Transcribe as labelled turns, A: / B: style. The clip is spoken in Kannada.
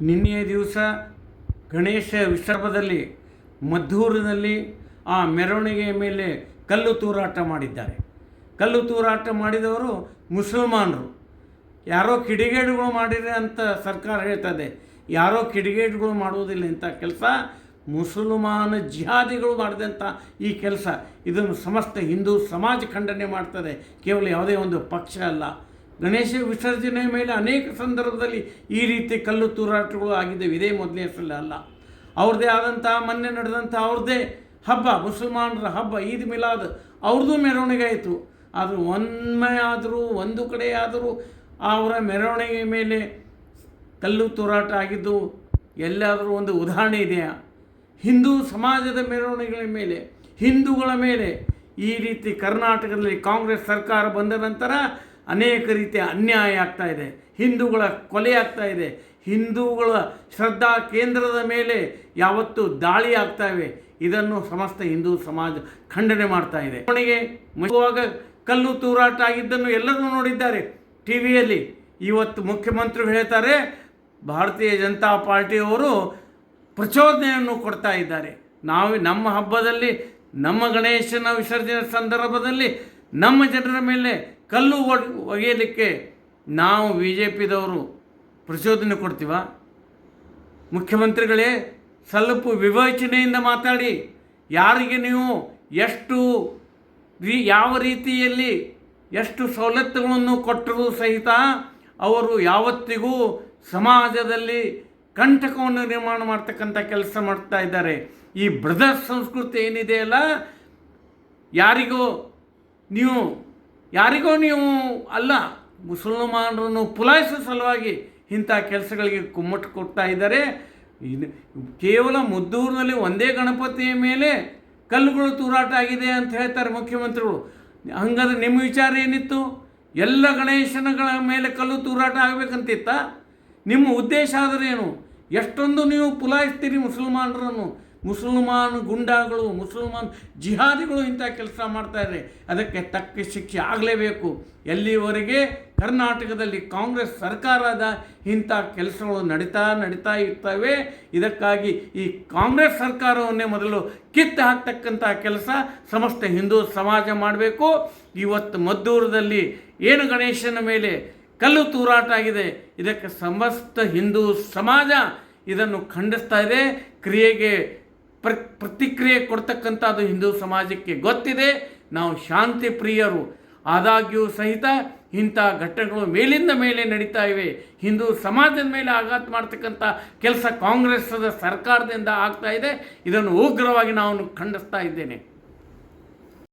A: ನಿನ್ನೆಯ ದಿವಸ ಗಣೇಶ ವಿಸರ್ಜನೆಯಲ್ಲಿ ಮದ್ದೂರಿನಲ್ಲಿ ಆ ಮೆರವಣಿಗೆಯ ಮೇಲೆ ಕಲ್ಲು ತೂರಾಟ ಮಾಡಿದ್ದಾರೆ. ಕಲ್ಲು ತೂರಾಟ ಮಾಡಿದವರು ಮುಸಲ್ಮಾನರು. ಯಾರೋ ಕಿಡಿಗೇಡುಗಳು ಮಾಡಿದೆ ಅಂತ ಸರ್ಕಾರ ಹೇಳ್ತದೆ. ಯಾರೋ ಕಿಡಿಗೇಡುಗಳು ಮಾಡುವುದಿಲ್ಲ ಇಂಥ ಕೆಲಸ. ಮುಸಲ್ಮಾನ ಜಿಹಾದಿಗಳು ಮಾಡಿದಂಥ ಈ ಕೆಲಸ, ಇದನ್ನು ಸಮಸ್ತ ಹಿಂದೂ ಸಮಾಜ ಖಂಡನೆ ಮಾಡ್ತದೆ, ಕೇವಲ ಯಾವುದೇ ಒಂದು ಪಕ್ಷ ಅಲ್ಲ. ಗಣೇಶ ವಿಸರ್ಜನೆ ಮೇಲೆ ಅನೇಕ ಸಂದರ್ಭದಲ್ಲಿ ಈ ರೀತಿ ಕಲ್ಲು ತೂರಾಟಗಳು ಆಗಿದ್ದಾವೆ. ಇದೇ ಮೊದಲನೇ ಸಲ ಅಲ್ಲ. ಅವ್ರದ್ದೇ ಆದಂಥ ಮೊನ್ನೆ ನಡೆದಂಥ ಅವ್ರದ್ದೇ ಹಬ್ಬ, ಮುಸಲ್ಮಾನರ ಹಬ್ಬ ಈದ್ ಮಿಲಾದ್, ಅವ್ರದ್ದು ಮೆರವಣಿಗೆ ಆಯಿತು. ಅದು ಒಮ್ಮೆ ಆದರೂ ಒಂದು ಕಡೆ ಆದರೂ ಅವರ ಮೆರವಣಿಗೆ ಮೇಲೆ ಕಲ್ಲು ತೂರಾಟ ಆಗಿದ್ದು ಎಲ್ಲಾದರೂ ಒಂದು ಉದಾಹರಣೆ ಇದೆಯಾ? ಹಿಂದೂ ಸಮಾಜದ ಮೆರವಣಿಗೆಗಳ ಮೇಲೆ, ಹಿಂದೂಗಳ ಮೇಲೆ ಈ ರೀತಿ ಕರ್ನಾಟಕದಲ್ಲಿ ಕಾಂಗ್ರೆಸ್ ಸರ್ಕಾರ ಬಂದ ನಂತರ ಅನೇಕ ರೀತಿಯ ಅನ್ಯಾಯ ಆಗ್ತಾಯಿದೆ. ಹಿಂದೂಗಳ ಕೊಲೆ ಆಗ್ತಾಯಿದೆ. ಹಿಂದೂಗಳ ಶ್ರದ್ಧಾ ಕೇಂದ್ರದ ಮೇಲೆ ಯಾವತ್ತೂ ದಾಳಿ ಆಗ್ತಾಯಿವೆ. ಇದನ್ನು ಸಮಸ್ತ ಹಿಂದೂ ಸಮಾಜ ಖಂಡನೆ ಮಾಡ್ತಾ ಇದೆ. ಅವನಿಗೆ ಮುಗಿಯುವಾಗ ಕಲ್ಲು ತೂರಾಟ ಆಗಿದ್ದನ್ನು ಎಲ್ಲರೂ ನೋಡಿದ್ದಾರೆ ಟಿ ವಿಯಲ್ಲಿ. ಇವತ್ತು ಮುಖ್ಯಮಂತ್ರಿಗಳು ಹೇಳ್ತಾರೆ ಭಾರತೀಯ ಜನತಾ ಪಾರ್ಟಿಯವರು ಪ್ರಚೋದನೆಯನ್ನು ಕೊಡ್ತಾ ಇದ್ದಾರೆ. ನಮ್ಮ ಹಬ್ಬದಲ್ಲಿ, ನಮ್ಮ ಗಣೇಶನ ವಿಸರ್ಜನೆ ಸಂದರ್ಭದಲ್ಲಿ ನಮ್ಮ ಜನರ ಮೇಲೆ ಕಲ್ಲು ಒಗೆಯಲಿಕ್ಕೆ ನಾವು ಬಿ ಜೆ ಪಿದವರು ಪ್ರಚೋದನೆ ಕೊಡ್ತೀವ? ಮುಖ್ಯಮಂತ್ರಿಗಳೇ, ಸ್ವಲ್ಪ ವಿವೇಚನೆಯಿಂದ ಮಾತಾಡಿ. ಯಾರಿಗೆ ನೀವು ಯಾವ ರೀತಿಯಲ್ಲಿ ಎಷ್ಟು ಸವಲತ್ತುಗಳನ್ನು ಕೊಟ್ಟರೂ ಸಹಿತ ಅವರು ಯಾವತ್ತಿಗೂ ಸಮಾಜದಲ್ಲಿ ಕಂಟಕವನ್ನು ನಿರ್ಮಾಣ ಮಾಡ್ತಕ್ಕಂಥ ಕೆಲಸ ಮಾಡ್ತಾ ಇದ್ದಾರೆ. ಈ ಬ್ರದರ್ಸ್ ಸಂಸ್ಕೃತಿ ಏನಿದೆಯಲ್ಲ, ಯಾರಿಗೋ ನೀವು ಅಲ್ಲ, ಮುಸಲ್ಮಾನರನ್ನು ಪುಲಾಯಿಸೋ ಸಲುವಾಗಿ ಇಂಥ ಕೆಲಸಗಳಿಗೆ ಕುಮ್ಮಟ್ಟು ಕೊಡ್ತಾ ಇದ್ದಾರೆ. ಕೇವಲ ಮದ್ದೂರಿನಲ್ಲಿ ಒಂದೇ ಗಣಪತಿಯ ಮೇಲೆ ಕಲ್ಲುಗಳು ತೂರಾಟ ಆಗಿದೆ ಅಂತ ಹೇಳ್ತಾರೆ ಮುಖ್ಯಮಂತ್ರಿಗಳು. ಹಂಗಾದ್ರೆ ನಿಮ್ಮ ವಿಚಾರ ಏನಿತ್ತು? ಎಲ್ಲ ಗಣೇಶನಗಳ ಮೇಲೆ ಕಲ್ಲು ತೂರಾಟ ಆಗಬೇಕಂತಿತ್ತ? ನಿಮ್ಮ ಉದ್ದೇಶ ಆದರೆ ಏನು? ಎಷ್ಟೊಂದು ನೀವು ಪುಲಾಯಿಸ್ತೀರಿ ಮುಸಲ್ಮಾನರನ್ನು. ಮುಸಲ್ಮಾನ ಗುಂಡಾಗಳು, ಮುಸಲ್ಮಾನ್ ಜಿಹಾದಿಗಳು ಇಂಥ ಕೆಲಸ ಮಾಡ್ತಾಯಿದ್ದಾರೆ. ಅದಕ್ಕೆ ತಕ್ಕ ಶಿಕ್ಷೆ ಆಗಲೇಬೇಕು. ಎಲ್ಲಿವರೆಗೆ ಕರ್ನಾಟಕದಲ್ಲಿ ಕಾಂಗ್ರೆಸ್ ಸರ್ಕಾರದ ಇಂಥ ಕೆಲಸಗಳು ನಡೀತಾ ಇರ್ತವೆ. ಇದಕ್ಕಾಗಿ ಈ ಕಾಂಗ್ರೆಸ್ ಸರ್ಕಾರವನ್ನೇ ಮೊದಲು ಕಿತ್ತು ಹಾಕ್ತಕ್ಕಂಥ ಕೆಲಸ ಸಮಸ್ತ ಹಿಂದೂ ಸಮಾಜ ಮಾಡಬೇಕು. ಇವತ್ತು ಮದ್ದೂರದಲ್ಲಿ ಏನು ಗಣೇಶನ ಮೇಲೆ ಕಲ್ಲು ತೂರಾಟ ಆಗಿದೆ, ಇದಕ್ಕೆ ಸಮಸ್ತ ಹಿಂದೂ ಸಮಾಜ ಇದನ್ನು ಖಂಡಿಸ್ತಾ ಇದೆ. ಕ್ರಿಯೆಗೆ ಪ್ರತಿಕ್ರಿಯೆ ಕೊಡ್ತಕ್ಕಂಥದ್ದು ಹಿಂದೂ ಸಮಾಜಕ್ಕೆ ಗೊತ್ತಿದೆ. ನಾವು ಶಾಂತಿ ಪ್ರಿಯರು. ಆದಾಗ್ಯೂ ಸಹಿತ ಇಂಥ ಘಟನೆಗಳು ಮೇಲಿಂದ ಮೇಲೆ ನಡೀತಾ ಇವೆ. ಹಿಂದೂ ಸಮಾಜದ ಮೇಲೆ ಆಘಾತ ಮಾಡ್ತಕ್ಕಂಥ ಕೆಲಸ ಕಾಂಗ್ರೆಸ್ಸದ ಸರ್ಕಾರದಿಂದ ಆಗ್ತಾ ಇದೆ. ಇದನ್ನು ಉಗ್ರವಾಗಿ ನಾನು ಖಂಡಿಸ್ತಾ ಇದ್ದೇನೆ.